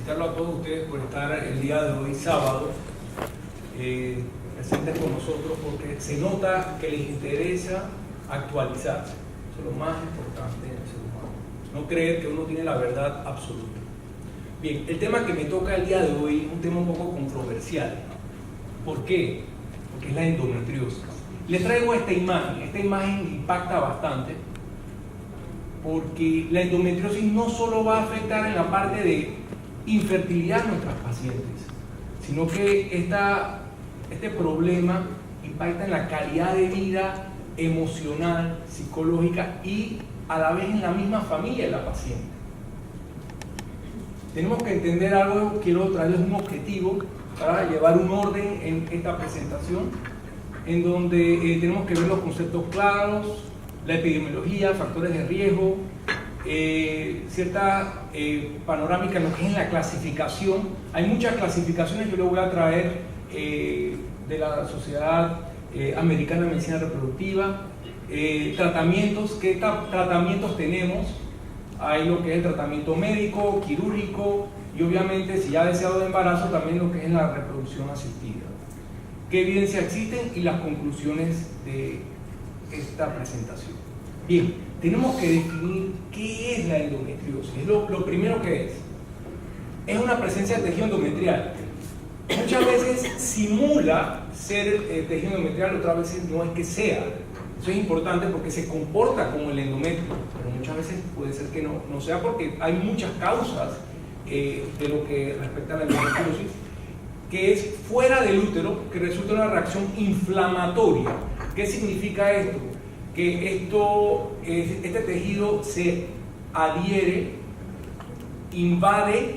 felicitarlo a todos ustedes por estar el día de hoy, sábado, presentes con nosotros, porque se nota que les interesa actualizarse. Eso es lo más importante en el ser humano. No creer que uno tiene la verdad absoluta. Bien, el tema que me toca el día de hoy es un tema un poco controversial. ¿Por qué? Porque es la endometriosis. Les traigo esta imagen impacta bastante, porque la endometriosis no solo va a afectar en la parte de infertilidad a nuestras pacientes, sino que este problema impacta en la calidad de vida emocional, psicológica y a la vez en la misma familia de la paciente. Tenemos que entender algo, quiero traerles un objetivo para llevar un orden en esta presentación, en donde tenemos que ver los conceptos claros, la epidemiología, factores de riesgo, cierta panorámica en lo que es la clasificación. Hay muchas clasificaciones que yo voy a traer de la Sociedad Americana de Medicina Reproductiva, tratamientos, qué tratamientos tenemos. Hay lo que es el tratamiento médico, quirúrgico y obviamente si ya ha deseado de embarazo también lo que es la reproducción asistida. ¿Qué evidencia existen y las conclusiones de esta presentación? Bien, tenemos que definir qué es la endometriosis. Es lo primero que es. Es una presencia de tejido endometrial. Muchas veces simula ser tejido endometrial, otras veces no es que sea. Eso es importante porque se comporta como el endometrio, pero muchas veces puede ser que no sea, porque hay muchas causas de lo que respecta a la endometriosis, que es fuera del útero, que resulta en una reacción inflamatoria. ¿Qué significa esto? Que este tejido se adhiere, invade,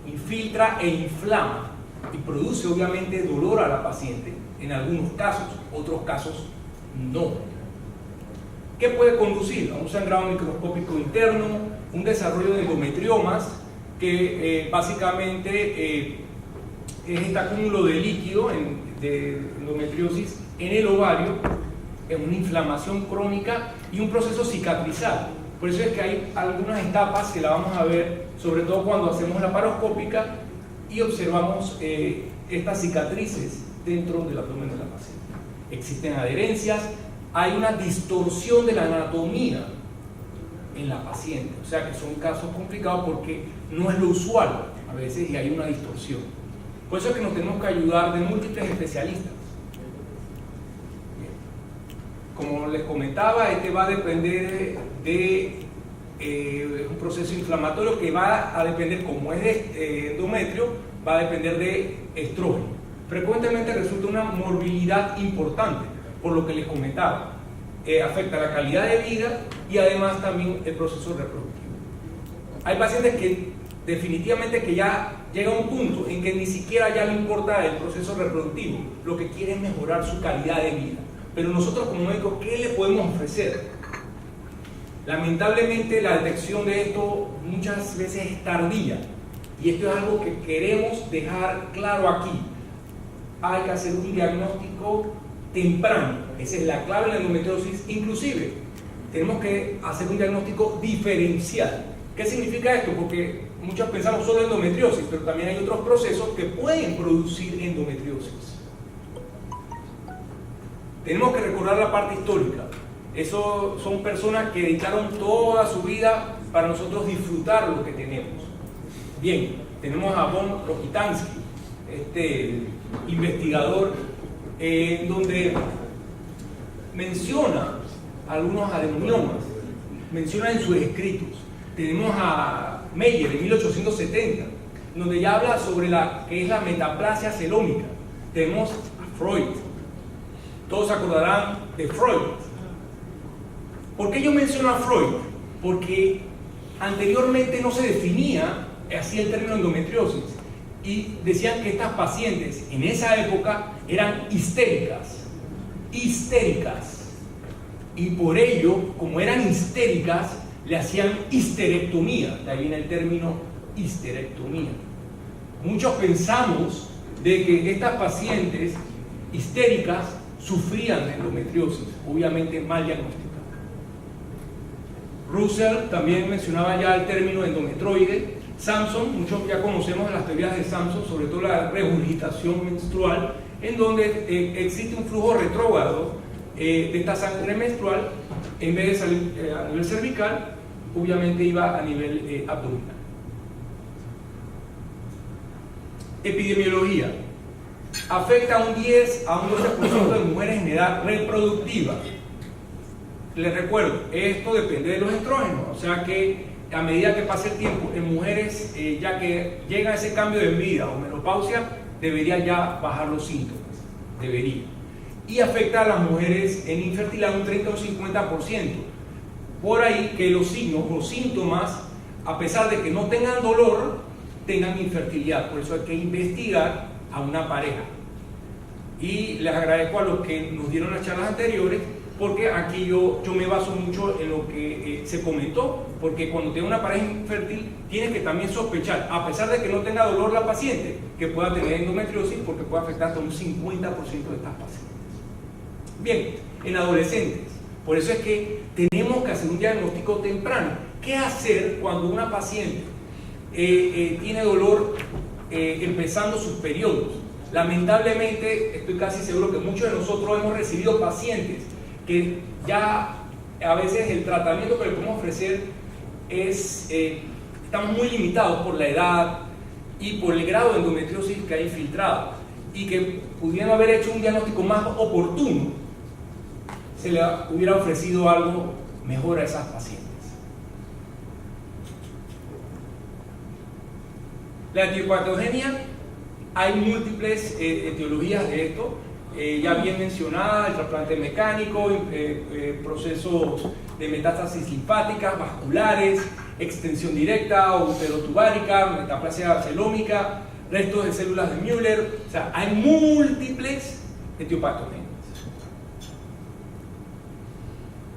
infiltra e inflama y produce obviamente dolor a la paciente en algunos casos, otros casos no. ¿Qué puede conducir? A un sangrado microscópico interno, un desarrollo de endometriomas, que básicamente es este acúmulo de líquido de endometriosis en el ovario, en una inflamación crónica y un proceso cicatrizal. Por eso es que hay algunas etapas que la vamos a ver, sobre todo cuando hacemos la laparoscópica y observamos estas cicatrices dentro del abdomen de la paciente. Existen adherencias, hay una distorsión de la anatomía en la paciente, o sea que son casos complicados porque no es lo usual a veces y hay una distorsión. Por eso es que nos tenemos que ayudar de múltiples especialistas. Bien. Como les comentaba, va a depender de un proceso inflamatorio que va a depender, como es de endometrio, va a depender de estrógeno. Frecuentemente resulta una morbilidad importante, por lo que les comentaba. Afecta la calidad de vida y además también el proceso reproductivo. Hay pacientes que definitivamente que ya llega a un punto en que ni siquiera ya le importa el proceso reproductivo, lo que quiere es mejorar su calidad de vida. Pero nosotros como médicos, ¿qué le podemos ofrecer? Lamentablemente la detección de esto muchas veces es tardía y esto es algo que queremos dejar claro aquí. Hay que hacer un diagnóstico temprano, esa es la clave de la endometriosis. Inclusive tenemos que hacer un diagnóstico diferencial. ¿Qué significa esto? Porque muchos pensamos solo en endometriosis, pero también hay otros procesos que pueden producir endometriosis. Tenemos que recordar la parte histórica. Eso son personas que dedicaron toda su vida para nosotros disfrutar lo que tenemos. Bien, tenemos a von Rokitansky, investigador, donde menciona algunos adenomiomas, menciona en sus escritos. Tenemos a Meyer en 1870, donde ya habla sobre que es la metaplasia celómica. Tenemos a Freud. Todos se acordarán de Freud. ¿Por qué yo menciono a Freud? Porque anteriormente no se definía así el término endometriosis y decían que estas pacientes en esa época eran histéricas y por ello, como eran histéricas, le hacían histerectomía, de ahí viene el término histerectomía. Muchos pensamos de que estas pacientes histéricas sufrían de endometriosis, obviamente mal diagnosticada. Russell también mencionaba ya el término endometroide, Sampson, muchos ya conocemos las teorías de Sampson, sobre todo la regurgitación menstrual, en donde existe un flujo retrógrado de esta sangre menstrual, en vez de salir a nivel cervical, obviamente iba a nivel abdominal. Epidemiología. Afecta a un 10 a un 12% de mujeres en edad reproductiva. Les recuerdo, esto depende de los estrógenos, o sea que a medida que pase el tiempo, en mujeres ya que llega ese cambio de vida o menopausia, debería ya bajar los síntomas, debería. Y afecta a las mujeres en infertilidad un 30 o 50%. Por ahí que los signos, los síntomas, a pesar de que no tengan dolor, tengan infertilidad. Por eso hay que investigar a una pareja. Y les agradezco a los que nos dieron las charlas anteriores, porque aquí yo me baso mucho en lo que se comentó, porque cuando tenga una pareja infértil, tienes que también sospechar, a pesar de que no tenga dolor la paciente, que pueda tener endometriosis, porque puede afectar hasta un 50% de estas pacientes. Bien, en adolescentes, por eso es que tenemos que hacer un diagnóstico temprano. ¿Qué hacer cuando una paciente tiene dolor empezando sus periodos? Lamentablemente, estoy casi seguro que muchos de nosotros hemos recibido pacientes que ya a veces el tratamiento que le podemos ofrecer estamos muy limitados por la edad y por el grado de endometriosis que hay infiltrado, y que pudiendo haber hecho un diagnóstico más oportuno, se le hubiera ofrecido algo mejor a esas pacientes. La etiopatogenia, hay múltiples etiologías de esto, ya bien mencionada, el trasplante mecánico, procesos de metástasis linfáticas, vasculares, extensión directa o uterotubárica, metaplasia celómica, restos de células de Müller, o sea, hay múltiples etiopatogenias.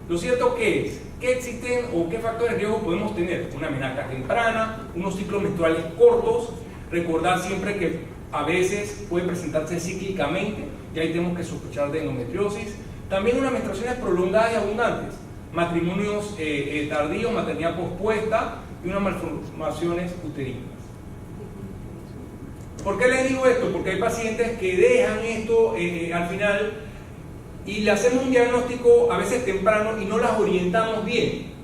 Lo cierto que es, ¿qué existen o qué factores de riesgo podemos tener? Una menarca temprana, unos ciclos menstruales cortos, recordar siempre que a veces puede presentarse cíclicamente, y ahí tenemos que sospechar de endometriosis. También unas menstruaciones prolongadas y abundantes, matrimonios tardíos, maternidad pospuesta y unas malformaciones uterinas. ¿Por qué les digo esto? Porque hay pacientes que dejan esto al final y le hacemos un diagnóstico a veces temprano y no las orientamos bien.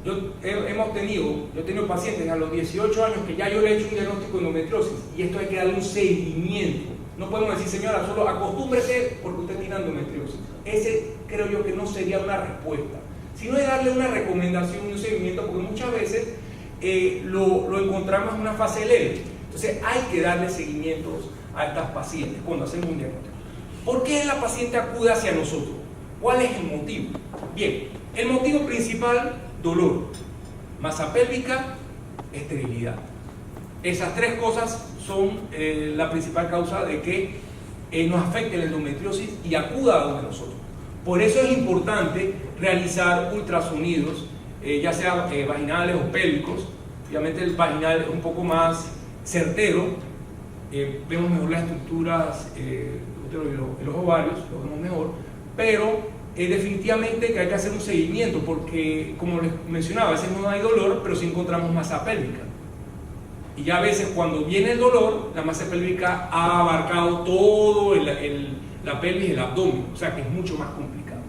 Yo he tenido pacientes a los 18 años que ya yo le he hecho un diagnóstico de endometriosis, y esto hay que darle un seguimiento. No podemos decir, señora, solo acostúmbrese porque usted tiene endometriosis. Ese creo yo que no sería una respuesta, sino de darle una recomendación y un seguimiento, porque muchas veces lo encontramos en una fase leve. Entonces hay que darle seguimientos a estas pacientes cuando hacemos un diagnóstico. ¿Por qué la paciente acude hacia nosotros? ¿Cuál es el motivo? Bien, el motivo principal: dolor, masa pélvica, esterilidad. Esas tres cosas son la principal causa de que nos afecte la endometriosis y acuda a donde nosotros. Por eso es importante realizar ultrasonidos, ya sea vaginales o pélvicos. Obviamente el vaginal es un poco más certero, vemos mejor las estructuras y los ovarios, lo vemos mejor, pero definitivamente que hay que hacer un seguimiento, porque como les mencionaba, a veces no hay dolor, pero sí encontramos masa pélvica. Y ya a veces cuando viene el dolor, la masa pélvica ha abarcado todo la pelvis y el abdomen, o sea que es mucho más complicado.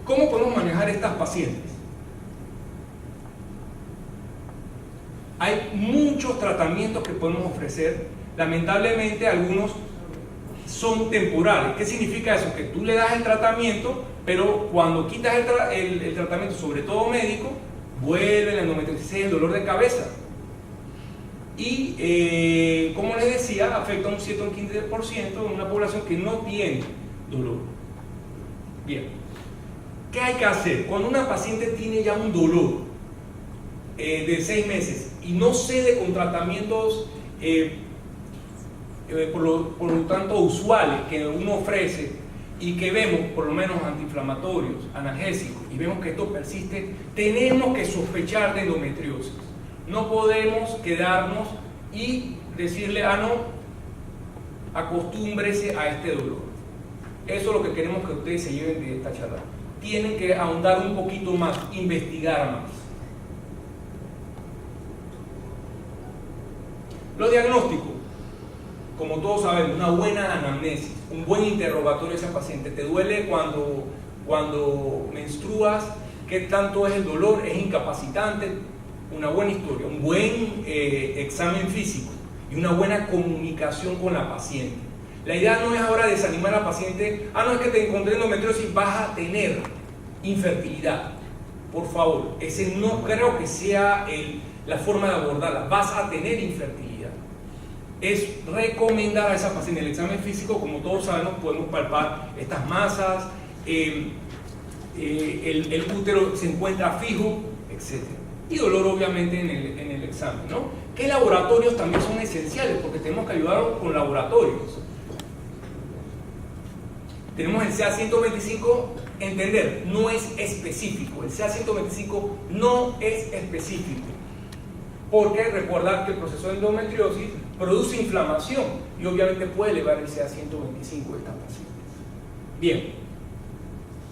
¿Cómo podemos manejar estas pacientes? Hay muchos tratamientos que podemos ofrecer. Lamentablemente algunos son temporales. ¿Qué significa eso? Que tú le das el tratamiento, pero cuando quitas el tratamiento, sobre todo médico, vuelve la endometriosis, el dolor de cabeza. Y como les decía, afecta a un 7 o un 15% de una población que no tiene dolor. Bien, ¿qué hay que hacer? Cuando una paciente tiene ya un dolor de 6 meses y no cede con tratamientos por lo tanto usuales que uno ofrece y que vemos, por lo menos antiinflamatorios, analgésicos, y vemos que esto persiste, tenemos que sospechar de endometriosis. No podemos quedarnos y decirle, no, acostúmbrese a este dolor. Eso es lo que queremos que ustedes se lleven de esta charla. Tienen que ahondar un poquito más, investigar más. Los diagnósticos, como todos sabemos, una buena anamnesis, un buen interrogatorio de ese paciente. ¿Te duele cuando menstruas? ¿Qué tanto es el dolor? ¿Es incapacitante? Una buena historia, un buen examen físico y una buena comunicación con la paciente. La idea no es ahora desanimar al paciente, no es que te encontré endometriosis, vas a tener infertilidad. Por favor, ese no creo que sea la forma de abordarla, vas a tener infertilidad. Es recomendar a esa paciente el examen físico. Como todos sabemos, podemos palpar estas masas, el útero se encuentra fijo, etc. Y dolor obviamente en el examen, ¿no? ¿Qué laboratorios también son esenciales? Porque tenemos que ayudar con laboratorios. Tenemos el CA125, entender, no es específico. El CA125 no es específico. Porque recordar que el proceso de endometriosis produce inflamación y obviamente puede elevar el CA125 de estas pacientes. Bien,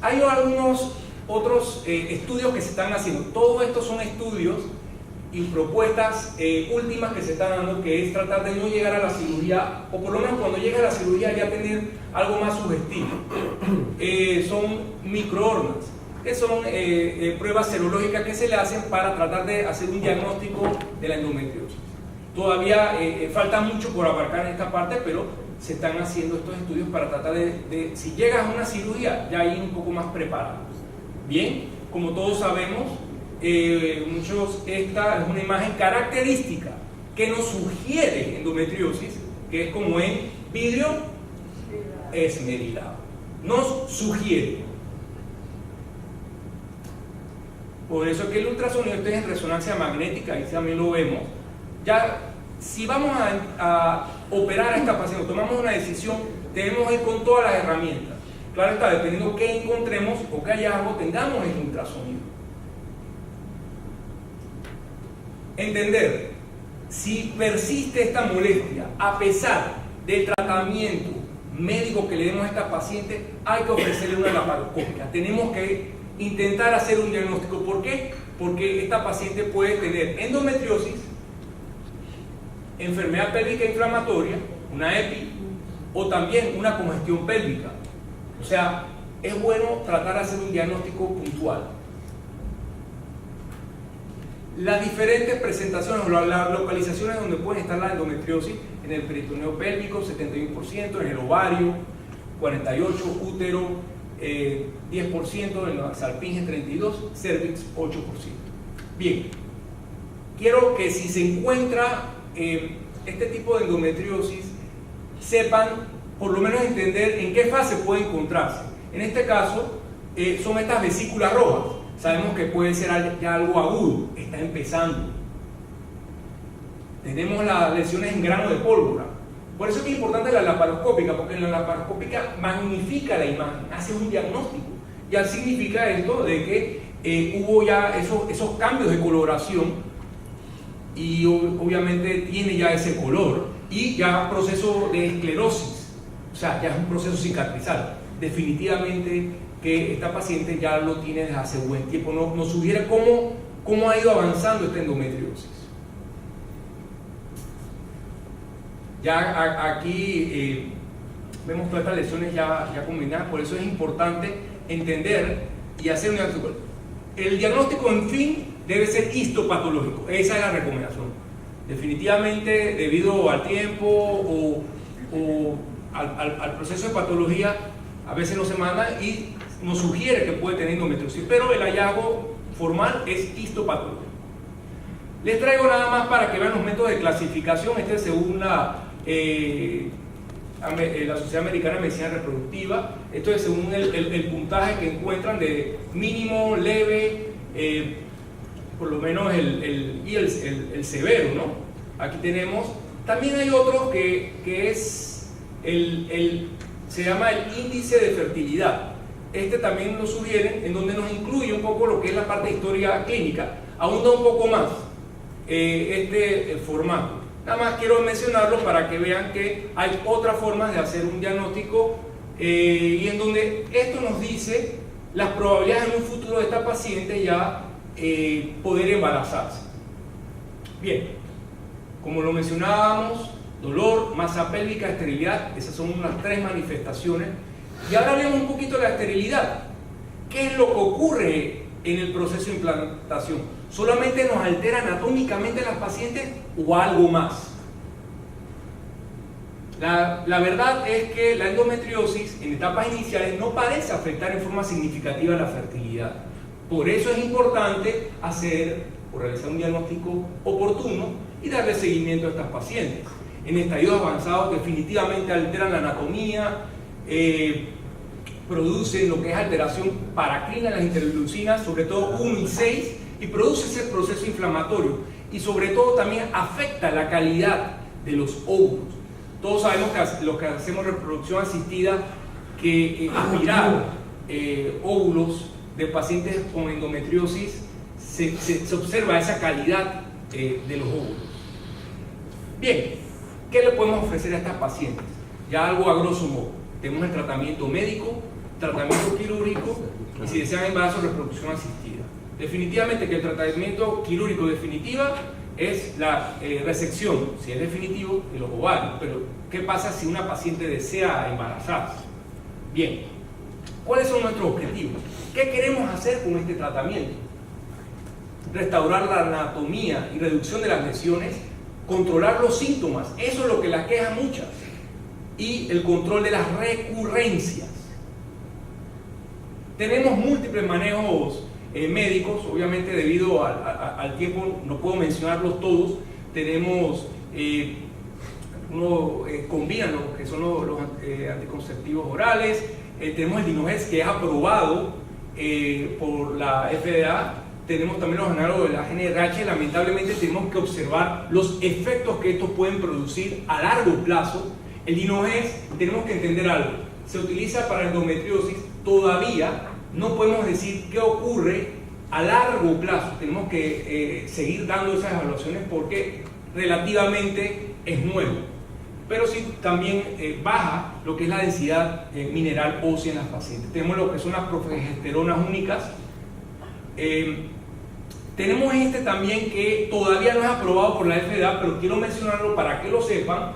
hay algunos otros estudios que se están haciendo. Todo esto son estudios y propuestas últimas que se están dando, que es tratar de no llegar a la cirugía, o por lo menos cuando llega a la cirugía ya tener algo más sugestivo. Son microornas, que son pruebas serológicas que se le hacen para tratar de hacer un diagnóstico de la endometriosis. Todavía falta mucho por abarcar en esta parte, pero se están haciendo estos estudios para tratar de si llegas a una cirugía, ya ir un poco más preparado. Bien, como todos sabemos, esta es una imagen característica que nos sugiere endometriosis, que es como en vidrio esmerilado. Nos sugiere. Por eso es que el ultrasonido está en resonancia magnética, ahí también lo vemos. Ya, si vamos a operar a esta paciente, tomamos una decisión, debemos ir con todas las herramientas. Claro está, dependiendo qué encontremos o qué hallazgo tengamos en ultrasonido. Entender, si persiste esta molestia, a pesar del tratamiento médico que le demos a esta paciente, hay que ofrecerle una laparoscópica. Tenemos que intentar hacer un diagnóstico. ¿Por qué? Porque esta paciente puede tener endometriosis, enfermedad pélvica inflamatoria, una EPI, o también una congestión pélvica. O sea, es bueno tratar de hacer un diagnóstico puntual. Las diferentes presentaciones o las localizaciones donde puede estar la endometriosis: en el peritoneo pélvico 71%, en el ovario 48%, útero 10%, en la salpinge 32%, cervix 8%. Bien, quiero que si se encuentra este tipo de endometriosis, sepan por lo menos entender en qué fase puede encontrarse. En este caso son estas vesículas rojas. Sabemos que puede ser ya algo agudo, está empezando. Tenemos las lesiones en grano de pólvora. Por eso es que es importante la laparoscópica, porque en la laparoscópica magnifica la imagen, hace un diagnóstico. Ya significa esto de que hubo ya esos cambios de coloración y obviamente tiene ya ese color y ya proceso de esclerosis, o sea, ya es un proceso cicatrizal. Definitivamente que esta paciente ya lo tiene desde hace buen tiempo. Nos sugiere cómo ha ido avanzando esta endometriosis. Ya aquí vemos todas estas lesiones ya combinadas. Por eso es importante entender y hacer un diagnóstico. El diagnóstico, en fin, debe ser histopatológico. Esa es la recomendación. Definitivamente, debido al tiempo o al proceso de patología, a veces no se manda y nos sugiere que puede tener endometriosis, pero el hallazgo formal es histopatológico. Les traigo nada más para que vean los métodos de clasificación. Este es según la Sociedad Americana de Medicina Reproductiva. Esto es según el puntaje que encuentran de mínimo, leve, por lo menos el severo, ¿no? Aquí tenemos. También hay otro que es se llama el índice de fertilidad. Este también nos sugieren, en donde nos incluye un poco lo que es la parte de historia clínica. Ahonda un poco más este formato. Nada más quiero mencionarlo para que vean que hay otras formas de hacer un diagnóstico y en donde esto nos dice las probabilidades en un futuro de esta paciente ya poder embarazarse. Bien, Como lo mencionábamos, dolor, masa pélvica, esterilidad, esas son unas 3 manifestaciones. Y ahora hablemos un poquito de la esterilidad. ¿Qué es lo que ocurre en el proceso de implantación? ¿Solamente nos altera anatómicamente a las pacientes o algo más? La verdad es que la endometriosis en etapas iniciales no parece afectar en forma significativa la fertilidad. Por eso es importante hacer o realizar un diagnóstico oportuno y darle seguimiento a estas pacientes. En estadios avanzados definitivamente alteran la anatomía, producen lo que es alteración paracrina en las interleucinas, sobre todo 1 y 6, y produce ese proceso inflamatorio. Y sobre todo también afecta la calidad de los óvulos. Todos sabemos que los que hacemos reproducción asistida, que aspirar óvulos de pacientes con endometriosis, se observa esa calidad de los óvulos. Bien, ¿qué le podemos ofrecer a estas pacientes? Ya algo a grosso modo. Tenemos el tratamiento médico, tratamiento quirúrgico y si desean embarazo, reproducción asistida. Definitivamente que el tratamiento quirúrgico definitiva es la resección, si es definitivo, de los ovarios. Pero, ¿qué pasa si una paciente desea embarazarse? Bien, ¿cuáles son nuestros objetivos? ¿Qué queremos hacer con este tratamiento? Restaurar la anatomía y reducción de las lesiones, controlar los síntomas, eso es lo que las queja muchas, y el control de las recurrencias. Tenemos múltiples manejos médicos, obviamente debido al tiempo no puedo mencionarlos todos. Tenemos combinan lo que son los anticonceptivos orales, tenemos el Dinogest que es aprobado por la FDA, tenemos también los análogos de la GnRH. Lamentablemente tenemos que observar los efectos que estos pueden producir a largo plazo. El Dinogest, tenemos que entender algo, se utiliza para endometriosis, todavía no podemos decir qué ocurre a largo plazo. Tenemos que seguir dando esas evaluaciones porque relativamente es nuevo. Pero sí también baja lo que es la densidad mineral ósea en las pacientes. Tenemos lo que son las progesteronas únicas. Tenemos este también que todavía no es aprobado por la FDA, pero quiero mencionarlo para que lo sepan.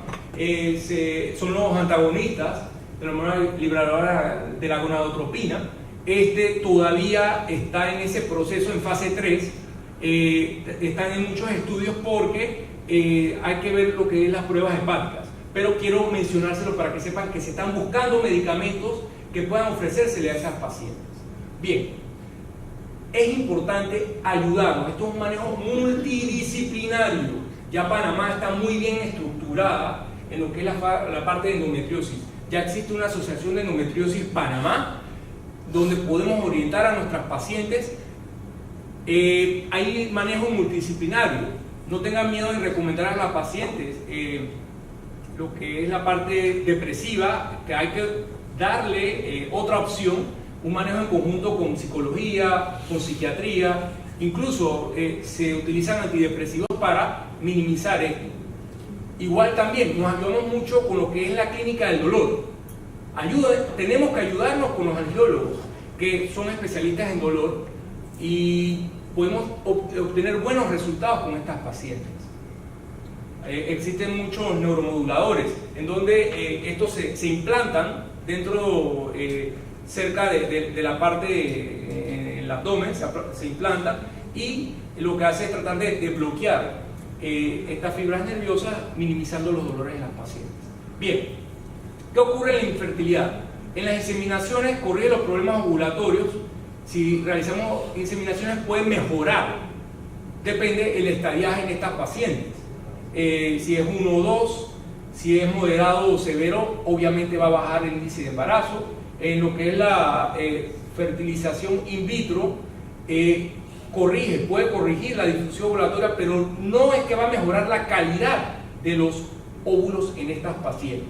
Son los antagonistas de la hormona liberadora de la gonadotropina. Este todavía está en ese proceso en fase 3, están en muchos estudios porque hay que ver lo que es las pruebas hepáticas, pero quiero mencionárselo para que sepan que se están buscando medicamentos que puedan ofrecérsele a esas pacientes. Bien, es importante ayudarnos, esto es un manejo multidisciplinario, ya Panamá está muy bien estructurada en lo que es la parte de endometriosis, ya existe una asociación de endometriosis Panamá, donde podemos orientar a nuestras pacientes. Hay manejo multidisciplinario. No tengan miedo en recomendar a las pacientes lo que es la parte depresiva, que hay que darle otra opción, un manejo en conjunto con psicología, con psiquiatría. Incluso se utilizan antidepresivos para minimizar esto. Igual también nos ayudamos mucho con lo que es la clínica del dolor. Tenemos que ayudarnos con los angiólogos que son especialistas en dolor y podemos obtener buenos resultados con estas pacientes. Existen muchos neuromoduladores en donde estos se implantan dentro, cerca de la parte en el abdomen, se implantan y lo que hace es tratar de bloquear estas fibras nerviosas, minimizando los dolores en las pacientes. Bien. ¿Qué ocurre en la infertilidad? En las inseminaciones corrige los problemas ovulatorios. Si realizamos inseminaciones pueden mejorar. Depende el estadiaje en estas pacientes. Si es 1 o 2, si es moderado o severo, obviamente va a bajar el índice de embarazo. En lo que es la fertilización in vitro, puede corregir la disfunción ovulatoria, pero no es que va a mejorar la calidad de los óvulos en estas pacientes.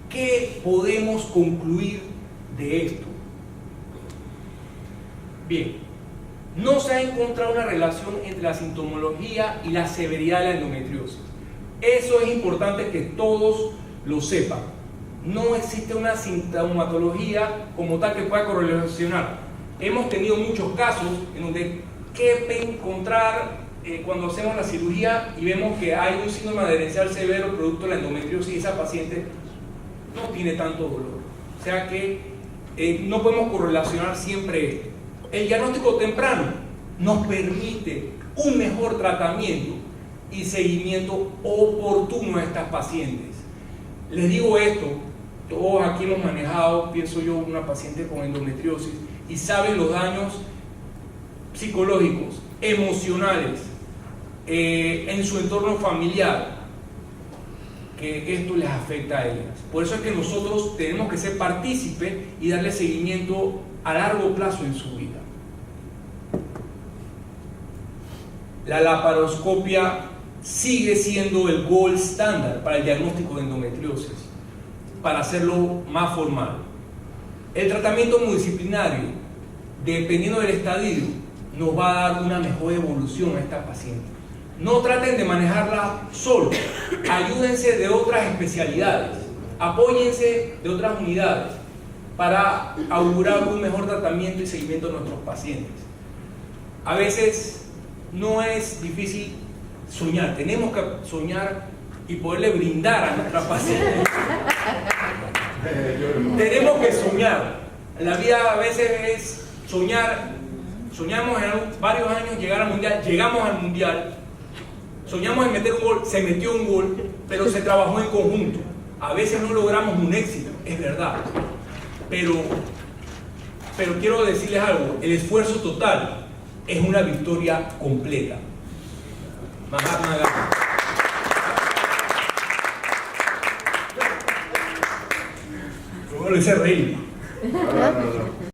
¿Qué podemos concluir de esto? Bien, no se ha encontrado una relación entre la sintomología y la severidad de la endometriosis. Eso es importante que todos lo sepan. No existe una sintomatología como tal que pueda correlacionar. Hemos tenido muchos casos en donde que encontrar cuando hacemos la cirugía y vemos que hay un síndrome adherencial severo producto de la endometriosis, esa paciente no tiene tanto dolor. O sea que no podemos correlacionar siempre esto. El diagnóstico temprano nos permite un mejor tratamiento y seguimiento oportuno a estas pacientes. Les digo esto, todos aquí hemos manejado, pienso yo, una paciente con endometriosis y saben los daños psicológicos, emocionales, en su entorno familiar, que esto les afecta a ellas. Por eso es que nosotros tenemos que ser partícipes y darle seguimiento a largo plazo en su vida. La laparoscopia sigue siendo el gold standard para el diagnóstico de endometriosis, para hacerlo más formal. El tratamiento multidisciplinario, dependiendo del estadio, nos va a dar una mejor evolución a esta paciente. No traten de manejarla solo, ayúdense de otras especialidades, apóyense de otras unidades para augurar un mejor tratamiento y seguimiento de nuestros pacientes. A veces no es difícil soñar, tenemos que soñar y poderle brindar a nuestra paciente. Tenemos que soñar. La vida a veces es soñar. Soñamos en varios años llegar al mundial, llegamos al mundial. Soñamos en meter un gol, se metió un gol, pero se trabajó en conjunto. A veces no logramos un éxito, es verdad. Pero quiero decirles algo, el esfuerzo total es una victoria completa. Mahatma Gandhi. ¿Cómo lo dice Rey? No.